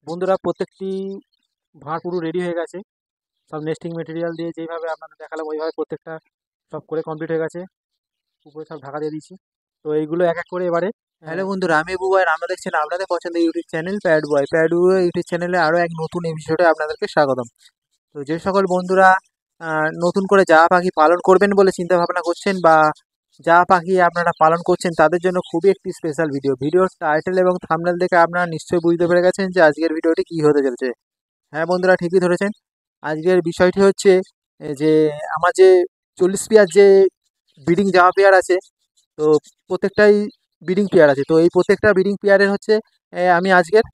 বন্ধুরা প্রত্যেকটি ভাঁড় পুরো রেডি হয়ে গেছে। সব নেস্টিং মেটেরিয়াল দিয়ে যেইভাবে আপনাদের দেখালাম ওইভাবে প্রত্যেকটা সব করে কমপ্লিট হয়ে গেছে। উপরে সব ঢাকা দিয়ে দিয়েছি। তো এইগুলো এক এক করে এবারে হ্যালো বন্ধুরা, আমি বুবই আর আমরা দেখছেন আপনাদের পছন্দের ইউটিউব চ্যানেল প্যাড বয় ইউটিউব চ্যানেলে আরও এক নতুন এপিসোডে আপনাদেরকে স্বাগতম। তো যে সকল বন্ধুরা নতুন করে জায়া পাখি পালন করবেন বলে চিন্তা ভাবনা করছেন বা জায়া পাখি আপনারা পালন করছেন তাদের জন্য খুবই একটি স্পেশাল ভিডিওর টাইটেল এবং থাম্বনেল দেখে আপনারা নিশ্চয়ই বুঝতে পেরে গেছেন যে আজকের ভিডিওটি কী হতে চলেছে। হ্যাঁ বন্ধুরা, ঠিকই ধরেছেন। আজকের বিষয়টি হচ্ছে যে আমার যে 40 পেয়ার যে ব্রিডিং জামা পেয়ার আছে, তো প্রত্যেকটাই ব্রিডিং পেয়ার আছে। তো এই প্রত্যেকটা ব্রিডিং পেয়ারের হচ্ছে আমি আজকের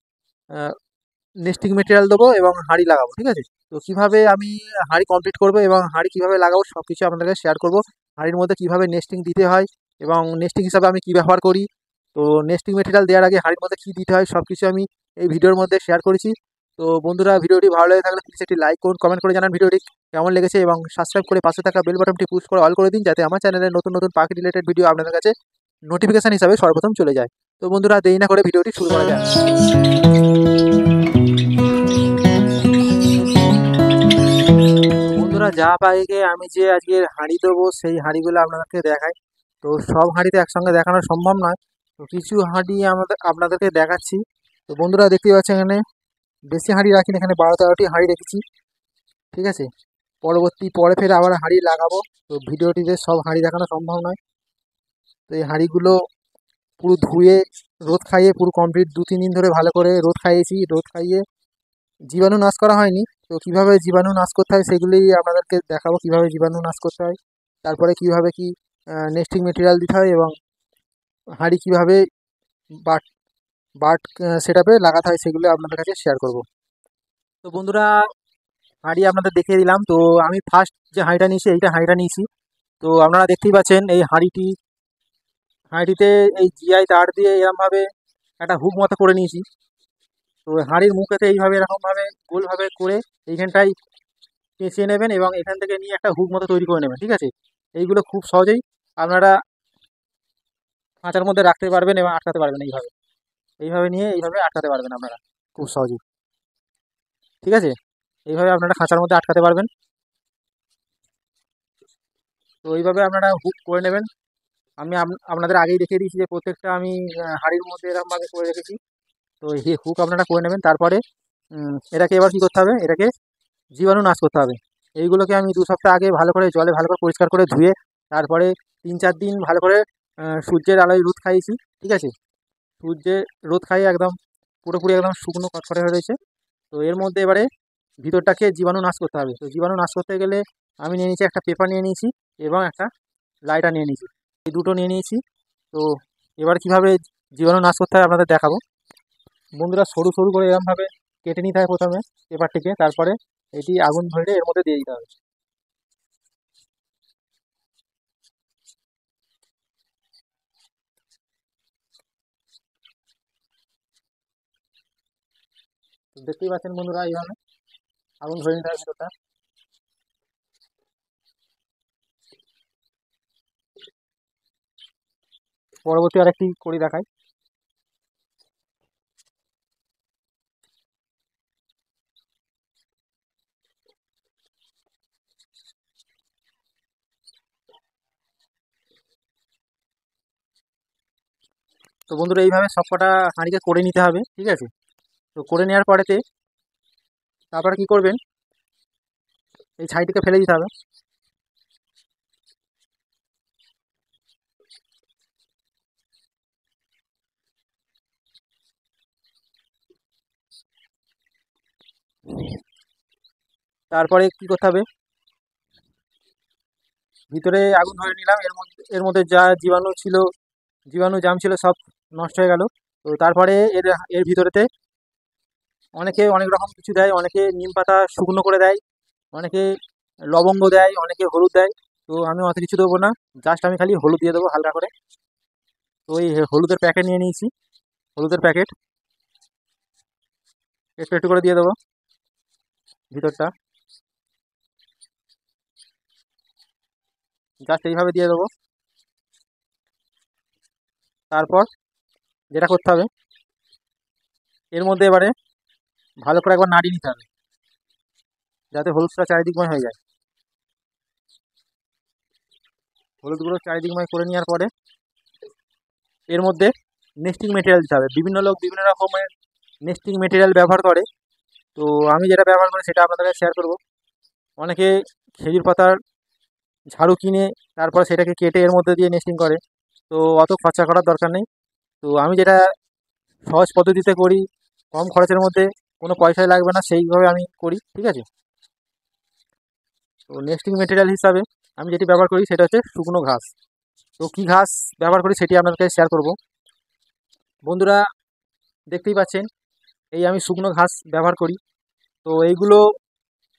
নেস্টিং মেটেরিয়াল দেবো এবং হাঁড়ি লাগাবো, ঠিক আছে? তো কিভাবে আমি হাঁড়ি কমপ্লিট করব এবং হাঁড়ি কিভাবে লাগাবো সব কিছু আপনাদেরকে শেয়ার করব। হাঁড়ির মধ্যে কিভাবে নেস্টিং দিতে হয় এবং নেস্টিং হিসাবে আমি কী ব্যবহার করি, তো নেস্টিং মেটেরিয়াল দেওয়ার আগে হাঁড়ির মধ্যে কী দিতে হয় সব কিছু আমি এই ভিডিওর মধ্যে শেয়ার করেছি। তো বন্ধুরা, ভিডিওটি ভালো লেগে থাকলে প্লিজ একটি লাইক করুন, কমেন্ট করে জানান ভিডিওটি কেমন লেগেছে এবং সাবস্ক্রাইব করে পাশে থাকা বেল বাটনটি পুশ করে অল করে দিন, যাতে আমার চ্যানেলের নতুন নতুন পাখি রিলেটেড ভিডিও আপনাদের কাছে নোটিফিকেশন হিসাবে সর্বপ্রথম চলে যায়। তো বন্ধুরা, দেরি না করে ভিডিওটি শুরু করা যায়। বন্ধুরা, যা পাখিকে আমি যে আজকের হাঁড়ি দেবো সেই হাঁড়িগুলো আপনাদেরকে দেখাই। তো সব হাঁড়িতে একসঙ্গে দেখানো সম্ভব নয়, তো কিছু হাঁড়ি আপনাদেরকে দেখাচ্ছি। তো বন্ধুরা, দেখতে পাচ্ছেন এখানে বেশি হাঁড়ি রাখিনি, এখানে 12-13টি হাঁড়ি রেখেছি, ঠিক আছে? পরে ফের আবার হাঁড়ি লাগাবো, তো ভিডিওটিতে সব হাঁড়ি দেখানো সম্ভব নয়। তো এই হাঁড়িগুলো পুরো ধুয়ে রোদ খাইয়ে পুরো কমপ্লিট 2-3 দিন ধরে ভালো করে রোদ খাইয়েছি। রোদ খাইয়ে জীবাণু নাশ করা হয়নি, তো কিভাবে জীবাণু নাশ করতে হয় সেগুলি আপনাদেরকে দেখাবো, কিভাবে জীবাণু নাশ করতে হয়, তারপরে কিভাবে কি নেস্টিং মেটেরিয়াল দিতে হয় এবং হাঁড়ি কিভাবে বাট বাট সেট আপে লাগাতে হয় সেগুলো আপনাদের কাছে শেয়ার করব। তো বন্ধুরা, হাঁড়ি আপনাদের দেখিয়ে দিলাম। তো আমি ফার্স্ট যে হাঁড়িটা নিয়েছি এইটা হাঁড়িটা নিয়েছি। তো আপনারা দেখতেই পাচ্ছেন এই হাঁড়িতে এই জিআই তার দিয়ে এরকমভাবে একটা হুক মতো করে নিয়েছি। তো হাঁড়ির মুখেতে এইভাবে এরকমভাবে গোলভাবে করে এইখানটায় পেঁচিয়ে নেবেন এবং এখান থেকে নিয়ে একটা হুক মতো তৈরি করে নেবেন, ঠিক আছে? এইগুলো খুব সহজেই আপনারা খাঁচার মধ্যে রাখতে পারবেন এবং আটকাতে পারবেন। এইভাবে এইভাবে নিয়ে এইভাবে আটকাতে পারবেন আপনারা খুব সহজেই, ঠিক আছে? এইভাবে আপনারা খাঁচার মধ্যে আটকাতে পারবেন। তো এইভাবে আপনারা হুক করে নেবেন। আমি আপনাদের আগেই দেখিয়ে দিয়েছি যে প্রত্যেকটা আমি হাঁড়ির মধ্যে এরকমভাবে করে রেখেছি। তো এই হুক আপনারা করে নেবেন। তারপরে এটাকে এবার কী করতে হবে, এটাকে জীবাণু নাশ করতে হবে। এইগুলোকে আমি 2 সপ্তাহ আগে ভালো করে জলে ভালো করে পরিষ্কার করে ধুয়ে তারপরে 3-4 দিন ভালো করে সূর্যের আলোয় রোদ খাইয়েছি, ঠিক আছে? সূর্যের রোদ খাইয়ে একদম পুরোপুরি একদম শুকনো খটখটে হয়ে রয়েছে। তো এর মধ্যে এবারে ভিতরটাকে জীবাণু নাশ করতে হবে। তো জীবাণু নাশ করতে গেলে আমি নিয়ে নিয়েছি একটা পেপার নিয়ে নিয়েছি এবং একটা লাইটার নিয়ে নিয়েছি, এই দুটো নিয়ে নিয়েছি। তো এবার কিভাবে জীবাণু নাশ করতে হয় আপনাদের দেখাবো। বন্ধুরা, সরু সরু করে এরকমভাবে কেটে নিতে হয় প্রথমে পেপারটিকে, তারপরে এটি আগুন ধরে এর মধ্যে দিয়ে দিতে হবে। তো দেখতেই পাচ্ছেন বন্ধুরা, এইভাবে আগুন ধরে নিতে হবে ভিতরটা। পরবর্তী আরেকটি করি দেখাই। তো বন্ধুরা, এইভাবে সবকটা হাঁড়িকে করে নিতে হবে, ঠিক আছে? তো করে নেওয়ার পরেতে তারপরে কি করবেন, এই ছাইটিকে ফেলে দিতে হবে। তারপরে কি করতে হবে, ভিতরে আগুন ধরে নিলাম, এর মধ্যে যা জীবাণু ছিল, জীবাণু জাম ছিল সব নষ্ট হয়ে গেল। তো তারপরে এর এর ভিতরেতে অনেকে অনেক রকম কিছু দেয়, অনেকে নিম পাতা শুকনো করে দেয়, অনেকে লবঙ্গ দেয়, অনেকে হলুদ দেয়। তো আমি অত কিছু দেবো না, জাস্ট আমি খালি হলুদ দিয়ে দেবো হালকা করে। তো এই হলুদের প্যাকেট নিয়ে নিয়েছি, হলুদের প্যাকেট একটু একটু করে দিয়ে দেবো ভিতরটা, জাস্ট এইভাবে দিয়ে দেবো। তারপর যেটা করতে হবে, এর মধ্যে এবারে ভালো করে একবার নাড়িয়ে নিতে হবে যাতে হলুদটা চারিদিকময় হয়ে যায়। হলুদ গুঁড়ো চারিদিকময় করে নেওয়ার পরে এর মধ্যে নেস্টিং মেটেরিয়াল দিতে হবে। বিভিন্ন লোক বিভিন্ন রকমের নেস্টিং মেটেরিয়াল ব্যবহার করে, তো আমি যেটা ব্যবহার করি সেটা আপনাদের কাছে শেয়ার করব। অনেকে খেজুর পাতার ঝাড়ু কিনে তারপর সেটাকে কেটে এর মধ্যে দিয়ে নেস্টিং করে, তো অত খরচা করার দরকার নেই। তো আমি যেটা সহজ পদ্ধতিতে করি, কম খরচের মধ্যে, কোনো পয়সাই লাগবে না, সেইভাবে আমি করি, ঠিক আছে। তো নেস্টিং মেটেরিয়াল হিসাবে আমি যেটি ব্যবহার করি সেটা হচ্ছে শুকনো ঘাস। তো কী ঘাস ব্যবহার করি সেটি আপনাদেরকে শেয়ার করব। বন্ধুরা, দেখতেই পাচ্ছেন এই আমি শুকনো ঘাস ব্যবহার করি। তো এইগুলো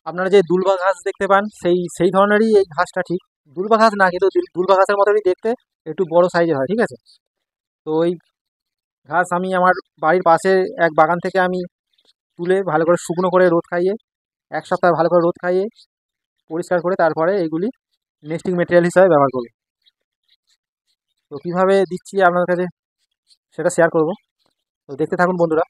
আপনারা যে দুলবা ঘাস দেখতে পান সেই সেই ধরনেরই এই ঘাসটা, ঠিক দুলবা ঘাস না, কিন্তু দুলবা ঘাসের মতনই দেখতে, একটু বড় সাইজের হয়, ঠিক আছে। তো ওই ঘাস আমি আমার বাড়ির পাশে এক বাগান থেকে আমি তুলে ভালো করে শুকনো করে রোদ খাইয়ে, 1 সপ্তাহ ভালো করে রোদ খাইয়ে পরিষ্কার করে তারপরে এইগুলি নেস্টিং মেটেরিয়াল হিসাবে ব্যবহার করব। তো কীভাবে দিচ্ছি আপনাদের কাছে সেটা শেয়ার করব, তো দেখতে থাকুন বন্ধুরা।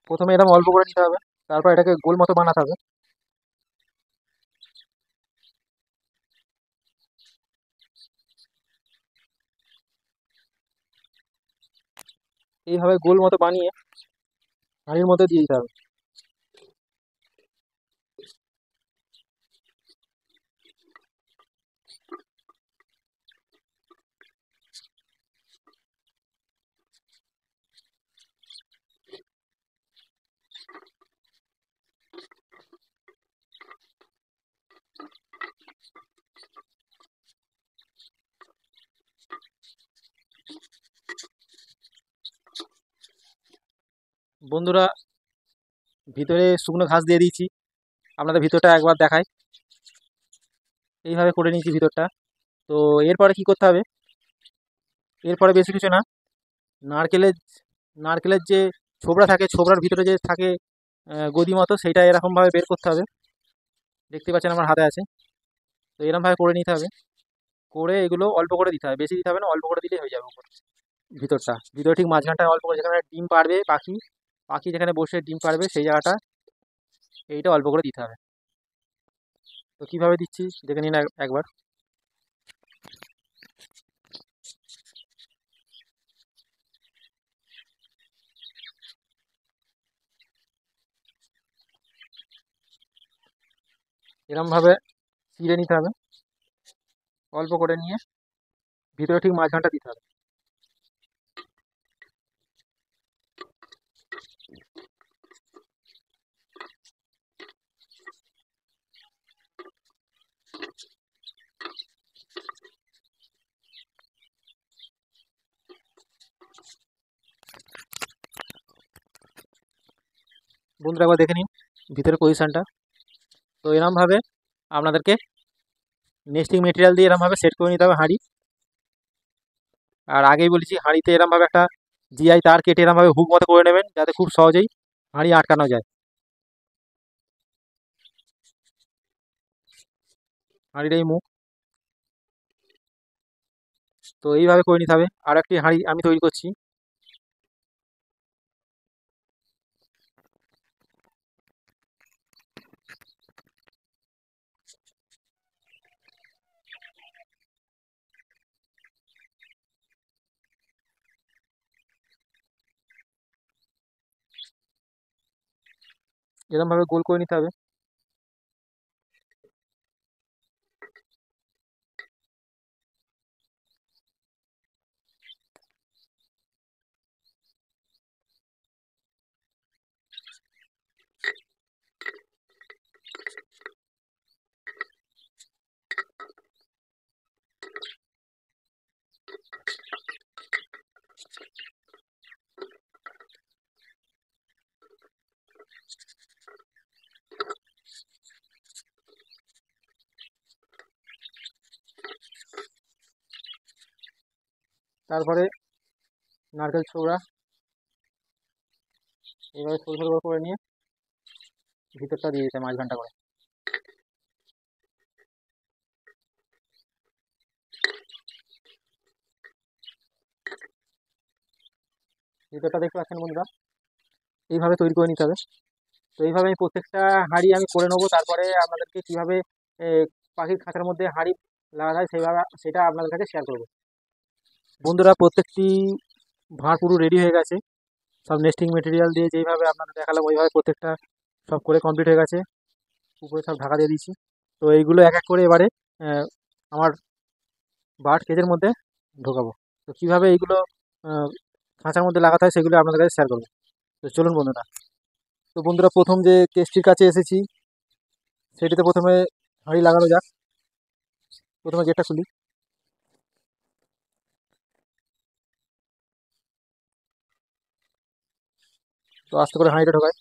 প্রথমে এরকম অল্প করে নিতে হবে, তারপর এটাকে গোল মতো বানাতে হবে। এইভাবে গোল মতো বানিয়ে হাঁড়ির মধ্যে দিয়ে দিতে হবে। বন্ধুরা, ভিতরে শুকনো ঘাস দিয়ে দিয়েছি, আপনাদের ভিতরটা একবার দেখাই। এইভাবে করে নিয়েছি ভিতরটা। তো এরপরে কি করতে হবে, এরপরে বেশি কিছু না, নারকেলের নারকেলের যে ছোবড়া থাকে, ছোবড়ার ভিতরে যে থাকে গদি মতো, সেইটা এরকমভাবে বের করতে হবে। দেখতে পাচ্ছেন আমার হাতে আছে। তো এরকমভাবে করে নিতে হবে, করে এগুলো অল্প করে দিতে হবে, বেশি দিতে হবে না, অল্প করে দিলেই হয়ে যাবে উপর। ভিতরে ঠিক মাঝখানটায় অল্প করে, যেখানে ডিম পারবে পাখি, পাখি যেখানে বসে ডিম পারবে সেই জায়গাটা, এইটা অল্প করে দিতে হবে। তো কীভাবে দিচ্ছি দেখে নিন একবার। এরকমভাবে চিড়ে নিতে হবে, অল্প করে নিয়ে ভিতরে ঠিক মাঝখানটা দিতে হবে। বন্ধুরা, একবার দেখে নিন ভিতরের পজিশানটা। তো এরমভাবে আপনাদেরকে নেস্টিং মেটেরিয়াল দিয়ে এরমভাবে সেট করে নিতে হবে হাঁড়ি। আর আগেই বলেছি, হাঁড়িতে এরমভাবে একটা জিআই তার কেটে এরমভাবে হুক মতো করে নেবেন, যাতে খুব সহজেই হাঁড়ি আটকানো যায়। হাঁড়ির এই মুখ। তো এইভাবে করে নিতে হবে। আর একটি হাঁড়ি আমি তৈরি করছি। এরমভাবে গোল করে নিতে হবে। তারপরে নারকেল ছোবড়া এইভাবে ছোটো ছোটো করে নিয়ে ভিতরটা দিয়ে দিতে হবে 5 ঘন্টা করে। ভিতরটা দেখতে পাচ্ছেন বন্ধুরা, এইভাবে তৈরি করে নিতে হবে। তো এইভাবে আমি প্রত্যেকটা হাঁড়ি আমি করে নেবো, তারপরে আপনাদেরকে কীভাবে পাখির খাঁচার মধ্যে হাঁড়ি লাগাতে হয় সেইভাবে সেটা আপনাদের কাছে শেয়ার করবো। বন্ধুরা প্রত্যেকটি ভাঁড় পুরো রেডি হয়ে গেছে, সব নেস্টিং মেটেরিয়াল দিয়ে যেইভাবে আপনাদের দেখালাম ওইভাবে প্রত্যেকটা সব করে কমপ্লিট হয়ে গেছে। উপরে সব ঢাকা দিয়ে দিয়েছি। তো এইগুলো এক এক করে এবারে আমার বার্ড কেজের মধ্যে ঢোকাবো। তো কীভাবে এইগুলো খাঁচার মধ্যে লাগাতে হয় সেগুলো আপনাদের কাছে শেয়ার করবো। তো চলুন বন্ধুরা। তো বন্ধুরা প্রথম যে কেজটির কাছে এসেছি সেটিতে প্রথমে হাঁড়ি লাগানো যাক। প্রথমে গেটটা খুলি। তো আস্তে করে হাঁড়িটা ঢোকাই।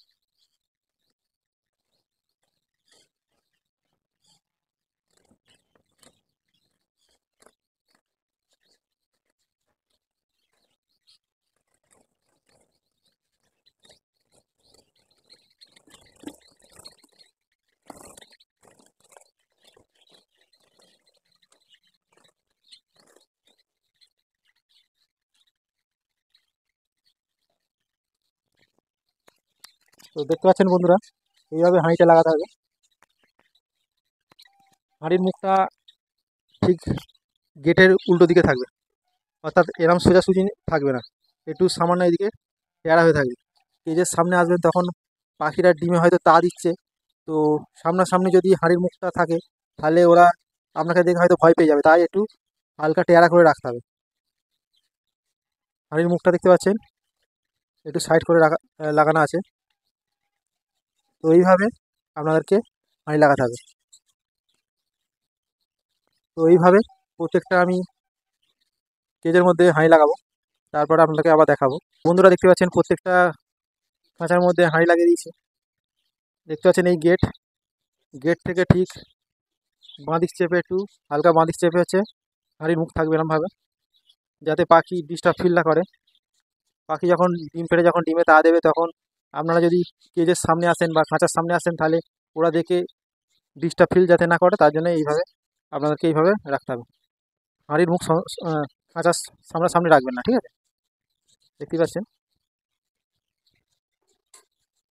তো দেখতে পাচ্ছেন বন্ধুরা, এইভাবে হাঁড়িটা লাগাতে হবে। হাঁড়ির মুখটা ঠিক গেটের উল্টো দিকে থাকবে, অর্থাৎ এরম সোজাসুজি থাকবে না, একটু সামান্য এদিকে টেরা হয়ে থাকবে। কেজের সামনে আসবেন তখন পাখিরা ডিমে হয়তো তা দিচ্ছে, তো সামনাসামনি যদি হাঁড়ির মুখটা থাকে তাহলে ওরা আপনাকে দেখে হয়তো ভয় পেয়ে যাবে, তাই একটু হালকা টেরা করে রাখতে হবে। হাঁড়ির মুখটা দেখতে পাচ্ছেন একটু সাইড করে লাগানো আছে। তো এইভাবে আপনাদেরকে হাঁড়ি লাগাতে হবে। তো এইভাবে প্রত্যেকটা আমি কেজের মধ্যে হাঁড়ি লাগাবো, তারপরে আপনাদেরকে আবার দেখাবো। বন্ধুরা দেখতে পাচ্ছেন প্রত্যেকটা খাঁচার মধ্যে হাঁড়ি লাগিয়ে দিয়েছি। দেখতে পাচ্ছেন এই গেট, গেট থেকে ঠিক বাঁদিক চেপে একটু হালকা বাঁদিক চেপে হচ্ছে হাঁড়ির মুখ থাকবে এরমভাবে, যাতে পাখি ডিস্টার্ব ফিল না করে। পাখি যখন ডিম পেড়ে যখন ডিমে তা দেবে তখন আপনারা যদি কেজের সামনে আসেন বা খাঁচার সামনে আসেন তাহলে ওরা দেখে ডিস্টার্ব ফিল যাতে না করে, তার জন্য এইভাবে আপনাদেরকে এইভাবে রাখতে হবে। হাঁড়ির মুখ খাঁচার সামনাসামনি রাখবেন না, ঠিক আছে? দেখতে পাচ্ছেন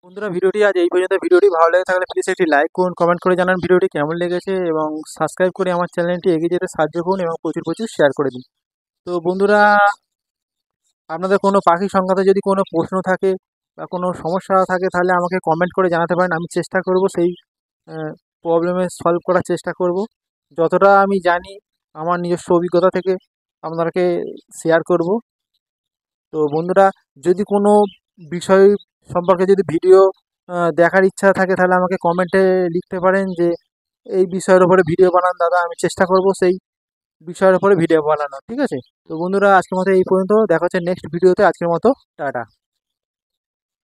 বন্ধুরা, ভিডিওটি আজ এই পর্যন্ত। ভিডিওটি ভালো লেগে থাকলে প্লিজ একটি লাইক করুন, কমেন্ট করে জানান ভিডিওটি কেমন লেগেছে এবং সাবস্ক্রাইব করে আমার চ্যানেলটি এগিয়ে যেতে সাহায্য করুন এবং প্রচুর প্রচুর শেয়ার করে দিন। তো বন্ধুরা, আপনাদের কোনো পাখি সংক্রান্ত যদি কোনো প্রশ্ন থাকে বা কোনো সমস্যা থাকে তাহলে আমাকে কমেন্ট করে জানাতে পারেন, আমি চেষ্টা করব সেই প্রবলেমে সলভ করার চেষ্টা করব। যতটা আমি জানি আমার নিজস্ব অভিজ্ঞতা থেকে আপনাদেরকে শেয়ার করব। তো বন্ধুরা, যদি কোনো বিষয় সম্পর্কে যদি ভিডিও দেখার ইচ্ছা থাকে তাহলে আমাকে কমেন্টে লিখতে পারেন যে এই বিষয়ের ওপরে ভিডিও বানান দাদা, আমি চেষ্টা করব সেই বিষয়ের ওপরে ভিডিও বানানো, ঠিক আছে? তো বন্ধুরা আজকের মতো এই পর্যন্ত, দেখা হচ্ছে নেক্সট ভিডিওতে। আজকের মতো টাটা।